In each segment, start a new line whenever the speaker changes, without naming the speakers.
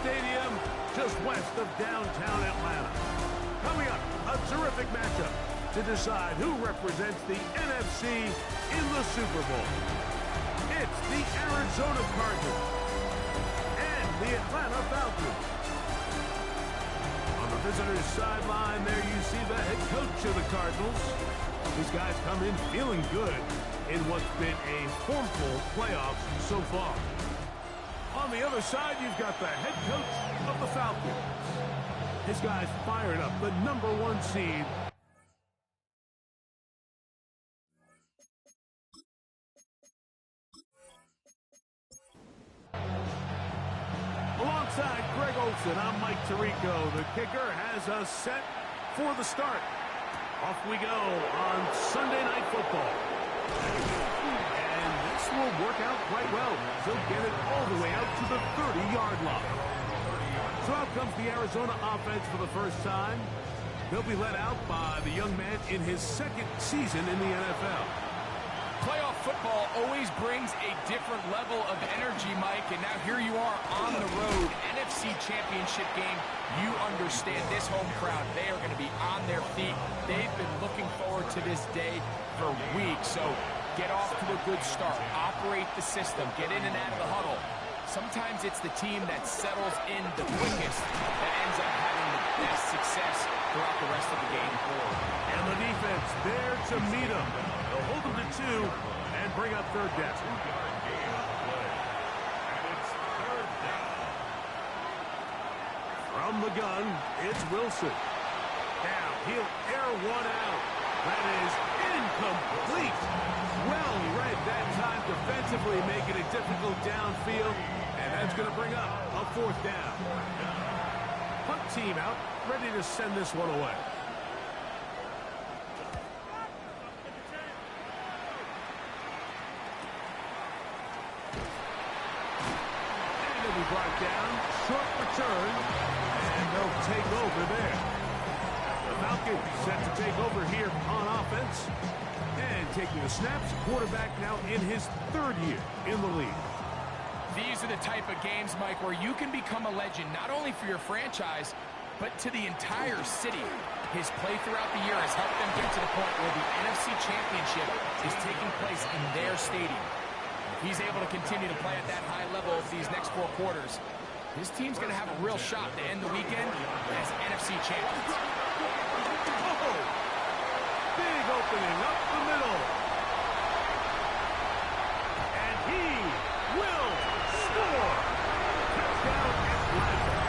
Stadium, just west of downtown Atlanta. Coming up, a terrific matchup to decide who represents the NFC in the Super Bowl. It's the Arizona Cardinals and the Atlanta Falcons. On the visitors' sideline, there you see the head coach of the Cardinals. These guys come in feeling good in what's been a formful playoffs so far. On the other side, you've got the head coach of the Falcons. His guys fired up, the #1 seed. Alongside Greg Olsen, I'm Mike Tirico. The kicker has us set for the start. Off we go on Sunday Night Football. And this will work out quite well. He'll get it all the way out to the 30-yard line. So out comes the Arizona offense for the first time. They'll be led out by the young man in his second season in the NFL.
Playoff football always brings a different level of energy, Mike, and now here you are on the road, NFC Championship game. You understand this home crowd. They are going to be on their feet. They've been looking forward to this day for weeks, so get off to a good start. Operate the system. Get in and out of the huddle. Sometimes it's the team that settles in the quickest that ends up having the best success throughout the rest of the game forward.
And the defense there to meet them. They'll hold them to 2 and bring up third down. From the gun, it's Wilson. Now he'll air one out. That is incomplete. Well read that time defensively, making it difficult downfield. And that's going to bring up a 4th down. Punt team out, ready to send this one away. Brought down, short return, and they'll take over there. The Falcons set to take over here on offense. And taking the snaps, quarterback now in his 3rd year in the league.
These are the type of games, Mike, where you can become a legend, not only for your franchise, but to the entire city. His play throughout the year has helped them get to the point where the NFC Championship is taking place in their stadium. He's able to continue to play at that high level these next 4 quarters. His team's going to have a real shot to end the weekend as NFC champions.
Oh, big opening up the middle. And he will score. Touchdown Atlanta.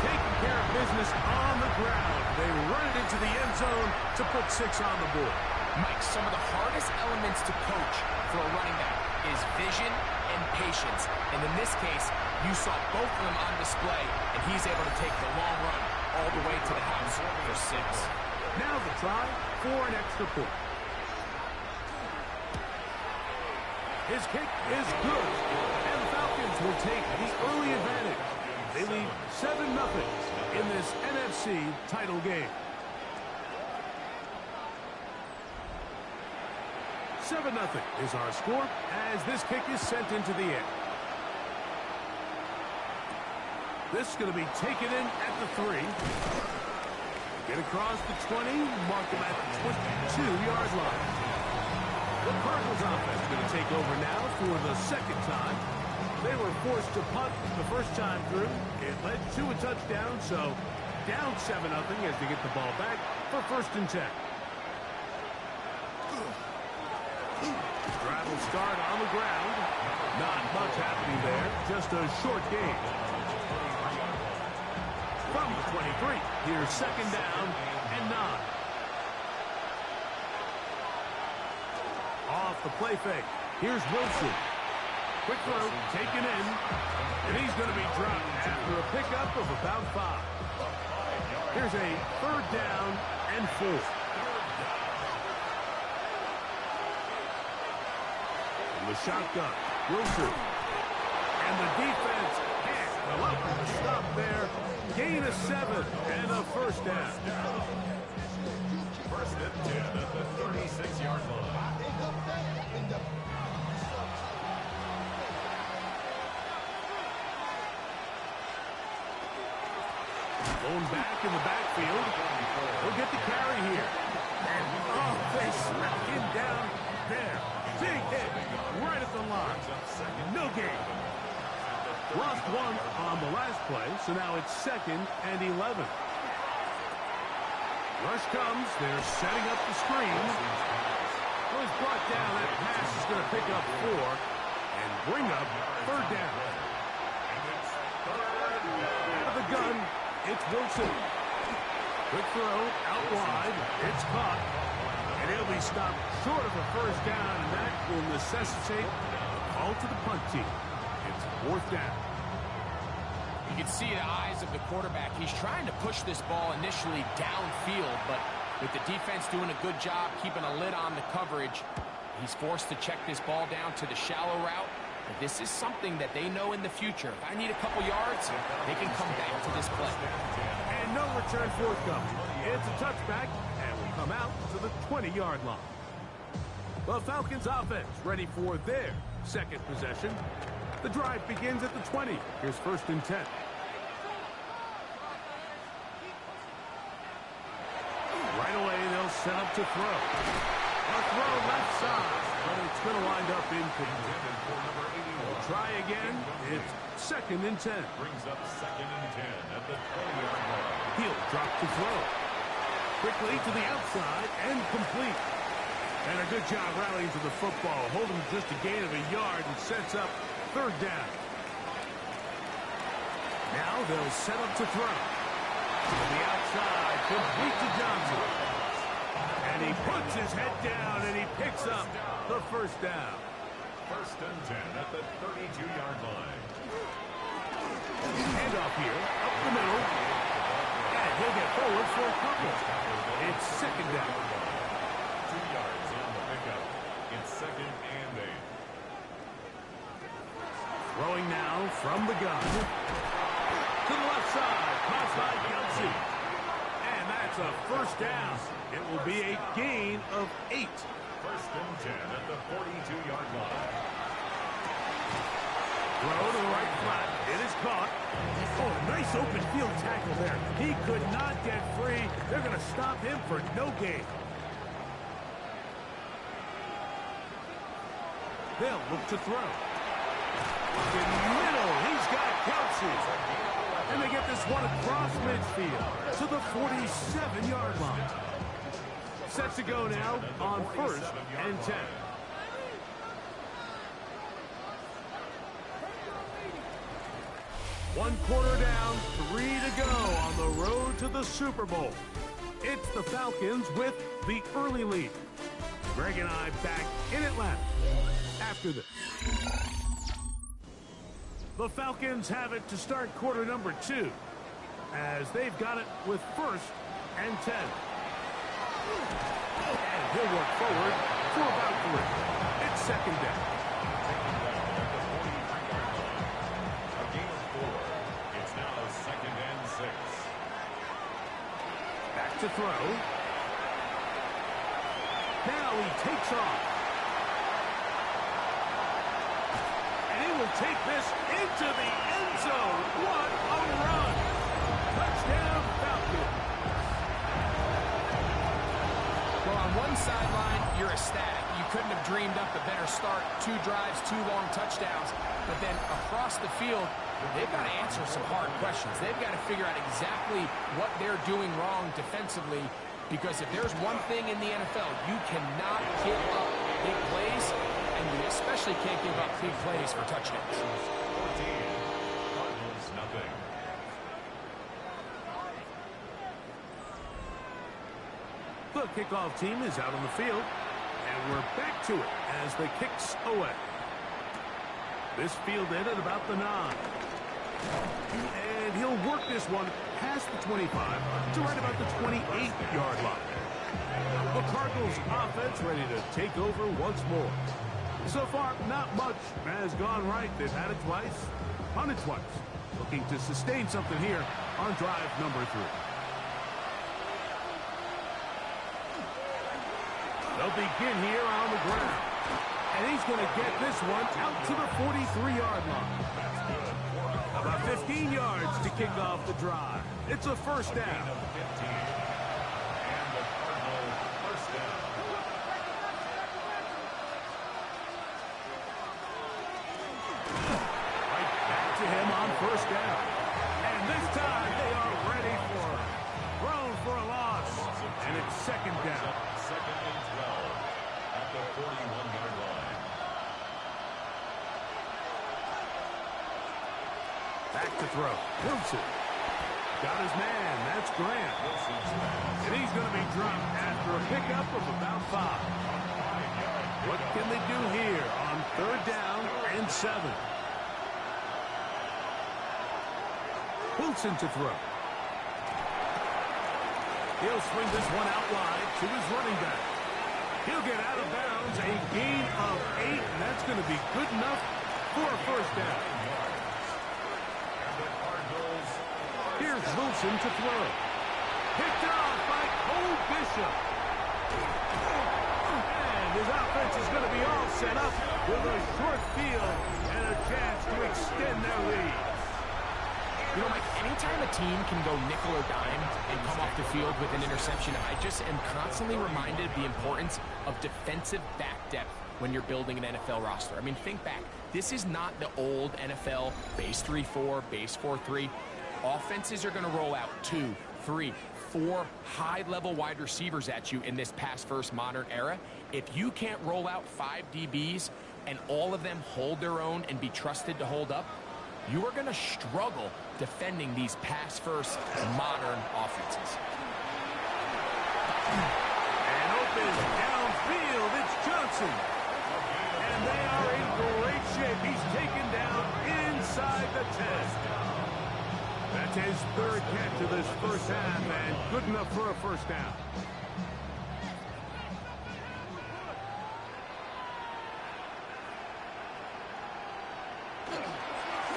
Taking care of business on the ground. They run it into the end zone to put 6 on the board.
Mike, some of the hardest elements to coach for a running back is vision and patience. And in this case, you saw both of them on display, and he's able to take the long run all the way to the house for 6.
Now the try for an extra point. His kick is good, and the Falcons will take the early advantage. They lead 7-0 in this NFC title game. 7-0 is our score as this kick is sent into the air. This is going to be taken in at the 3. Get across the 20, mark them at the 22-yard line. The Cardinals offense is going to take over now for the 2nd time. They were forced to punt the first time through. It led to a touchdown, so down 7-0 as they get the ball back for 1st and 10. Drive will start on the ground. Not much happening there. Just a short gain. From the 23, here's 2nd down and 9. Off the play fake. Here's Wilson. Quick throw, taken in. And he's going to be dropped after a pickup of about 5. Here's a 3rd down and 4. The shotgun, Wilson, and the defense can't come up with a stop there. Gain of 7 and a 1st down.
1st and 10 at the 36-yard line.
Going back in the backfield. He'll get the carry here. And, oh, they smack him down there. Big hit right at the line. No gain. Lost one on the last play, so now it's 2nd and 11. Rush comes. They're setting up the screen. Well, he's brought down. That pass is going to pick up 4 and bring up 3rd down. Out of the gun, it's Wilson. Quick throw, out wide. It's caught. And he'll be stopped short of a 1st down, and that will necessitate a call to the punt team. It's 4th down.
You can see the eyes of the quarterback. He's trying to push this ball initially downfield, but with the defense doing a good job keeping a lid on the coverage, he's forced to check this ball down to the shallow route. But this is something that they know in the future. If I need a couple yards, they can come back to this play.
And no return forthcoming. It's a touchback, and will come out to the 20-yard line. The Falcons offense ready for their 2nd possession. The drive begins at the 20. Here's 1st and 10. Right away, they'll set up to throw. A throw left side, but it's going to wind up incomplete. We'll try again. It's 2nd and 10.
Brings up 2nd and 10 at the 20-yard line.
He'll drop to throw. Quickly to the outside and complete. And a good job rallying to the football, holding just a gain of a yard and sets up 3rd down. Now they'll set up to throw. To the outside, complete to Johnson. And he puts his head down and he picks up the 1st down.
1st and 10 at the 32-yard line.
Handoff here, up the middle. And he'll get forward for a couple. It's 2nd down.
2 yards on the pickup. It's 2nd and 8.
Throwing now from the gun. To the left side, crossed by Kelsey. And that's a 1st down. It will be a gain of 8.
1st and 10 at the 42-yard line.
Throw to the right flat. It is caught. Oh, nice open field tackle there. He could not get free. They're going to stop him for no gain. They'll look to throw. In the middle, he's got Kelsey. And they get this one across midfield to the 47-yard line. Set to go now on 1st and 10. One quarter down, 3 to go on the road to the Super Bowl. It's the Falcons with the early lead. Greg and I back in Atlanta after this. The Falcons have it to start quarter number 2 as they've got it with 1st and 10. And he'll work forward for about 3. It's 2nd down.
A gain of 4. It's now 2nd and 6.
Back to throw. Now he takes off. And he will take this into the end zone. What a run. Touchdown, Falcons.
Well, on one sideline, you're ecstatic. You couldn't have dreamed up a better start. 2 drives, 2 long touchdowns. But then across the field, they've got to answer some hard questions. They've got to figure out exactly what they're doing wrong defensively. Because if there's one thing in the NFL, you cannot give up big plays, and you especially can't give up big plays for touchdowns.
14. Cardinals nothing.
The kickoff team is out on the field, and we're back to it as the kicks away. This fielded at about the 9. And he'll work this one past the 25 to right about the 28-yard line. The Cardinals offense ready to take over once more. So far, not much has gone right. They've had it twice, punted twice. Looking to sustain something here on drive number 3. They'll begin here on the ground. And he's going to get this one out to the 43-yard line.
That's good. For a
About 15 yards to kick off the drive. It's a first down.
And the Cardinal first down.
Right back to him on first down. And this time they are ready for it. Thrown for a loss. And it's second down.
Second and 12 at the 41-yard line.
Back to throw. Wilson. Got his man. That's Grant. And he's going to be dropped after a pickup of about 5. What can they do here on third down and 7? Wilson to throw. He'll swing this one out wide to his running back. He'll get out of bounds, a gain of 8, and that's going to be good enough for a first down. Here's Wilson to throw. Picked off by Cole Bishop. And his offense is going to be all set up with a short field and a chance to extend their lead.
You know, Mike, anytime a team can go nickel or dime and come off the field with an interception, I just am constantly reminded of the importance of defensive back depth when you're building an NFL roster. I mean, think back. This is not the old NFL base 3-4, base 4-3. Offenses are going to roll out 2, 3, 4 high-level wide receivers at you in this pass-first modern era. If you can't roll out 5 DBs and all of them hold their own and be trusted to hold up, you are going to struggle defending these pass-first modern offenses.
And open downfield, it's Johnson. And they are in great shape. He's taken down inside the 10. That's his third catch of this first half, and good enough for a first down.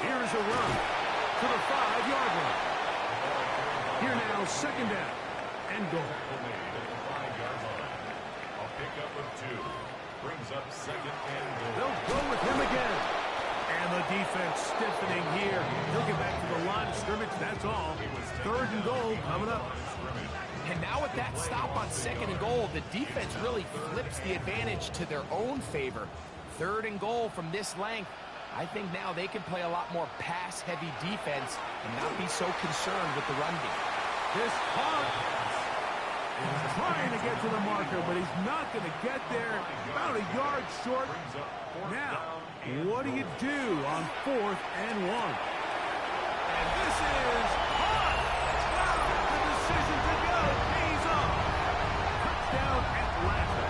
Here's a run to the 5-yard line. Here now, second down and goal.
A pickup of 2 brings up second and goal.
They'll go with him again. And the defense stiffening here. He'll get back to the line of scrimmage, that's all. Third and goal coming up.
And now with that stop on second and goal, the defense really flips the advantage to their own favor. Third and goal from this length. I think now they can play a lot more pass-heavy defense and not be so concerned with the run game.
This Hawk is trying to get to the marker, but he's not going to get there. About a yard short. Now, what do you do on 4th and 1? And this is Hawk. The decision to go pays off. Touchdown Atlanta.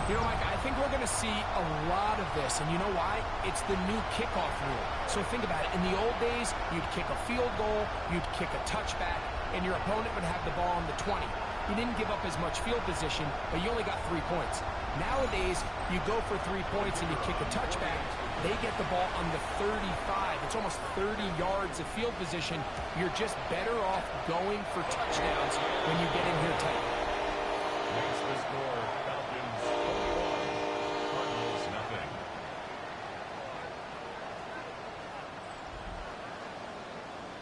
You know, Mike, I think we're going to see a lot of this, and you know why? It's the new kickoff rule. So think about it. In the old days, you'd kick a field goal, you'd kick a touchback, and your opponent would have the ball on the 20. You didn't give up as much field position, but you only got 3 points. Nowadays, you go for 3 points and you kick a touchback. They get the ball on the 35. It's almost 30 yards of field position. You're just better off going for touchdowns when you get in here tight.
Makes the score Falcons 41, Cardinals nothing.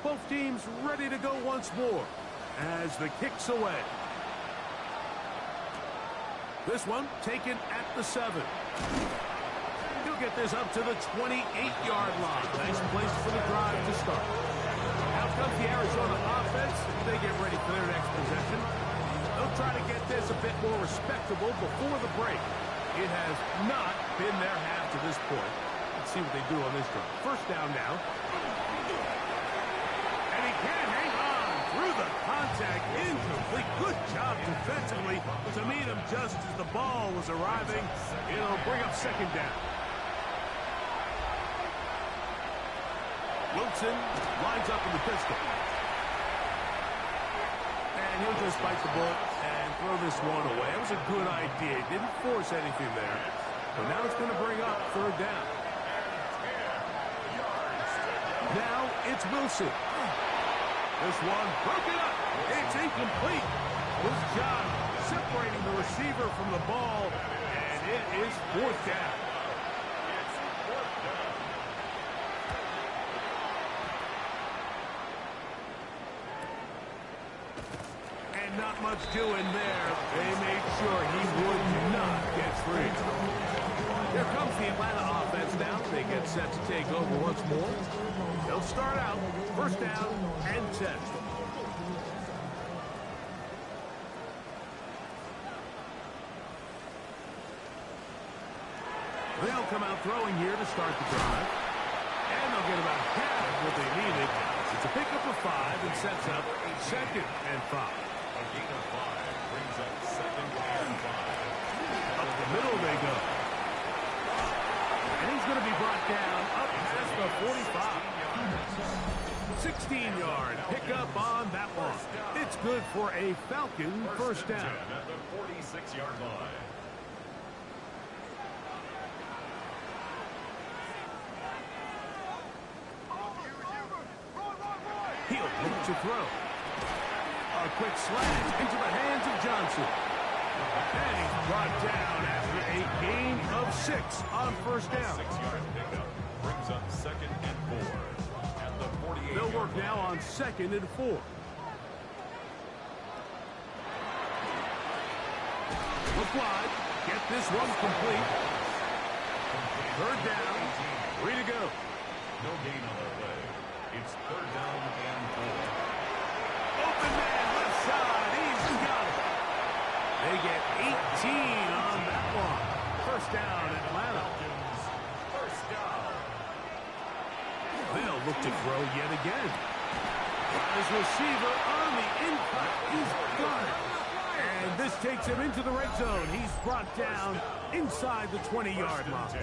Both teams ready to go once more as the kick's away. This one taken at the 7. He'll get this up to the 28-yard line. Nice place for the drive to start. Out comes the Arizona offense. They get ready for their next possession. They'll try to get this a bit more respectable before the break. It has not been their half to this point. Let's see what they do on this drive. First down now. And he can't hang on through the contact. Incomplete. Good job defensively to meet him just as the ball was arriving. It'll bring up second down. Wilson lines up in the pistol. And he'll just bite the bullet and throw this one away. It was a good idea. He didn't force anything there. But now it's going to bring up third down. Now it's Wilson. This one broken up. It's incomplete. This job separating the receiver from the ball. And it is fourth down. not much doing there. They made sure he would not get free. Here comes the Atlanta offense now. They get set to take over once more. They'll start out first down and 10. They'll come out throwing here to start the drive. And they'll get about half of what they needed. It's a pickup of 5 and sets up second and 5.
A gain of 5 brings up second and 5.
Up the middle they go. And he's going to be brought down up past the 45. 16-yard pickup on that one. It's good for a Falcon first down.
At the 46-yard line.
He'll look to throw. A quick slant into the hands of Johnson. And he's brought down after a gain of 6 on first down.
6-yard pickup brings up second and 4. At the 48.
They'll work now on second and 4. Look wide. Get this one complete. Third down. 3 to go.
No gain on the play. It's third down and 4.
Open man left side. He's got it. They get 18 on that one. First down, Atlanta.
First down.
They'll look to throw yet again. His receiver on the in-cut. He's got it. And this takes him into the red zone. He's brought down inside the 20-yard line.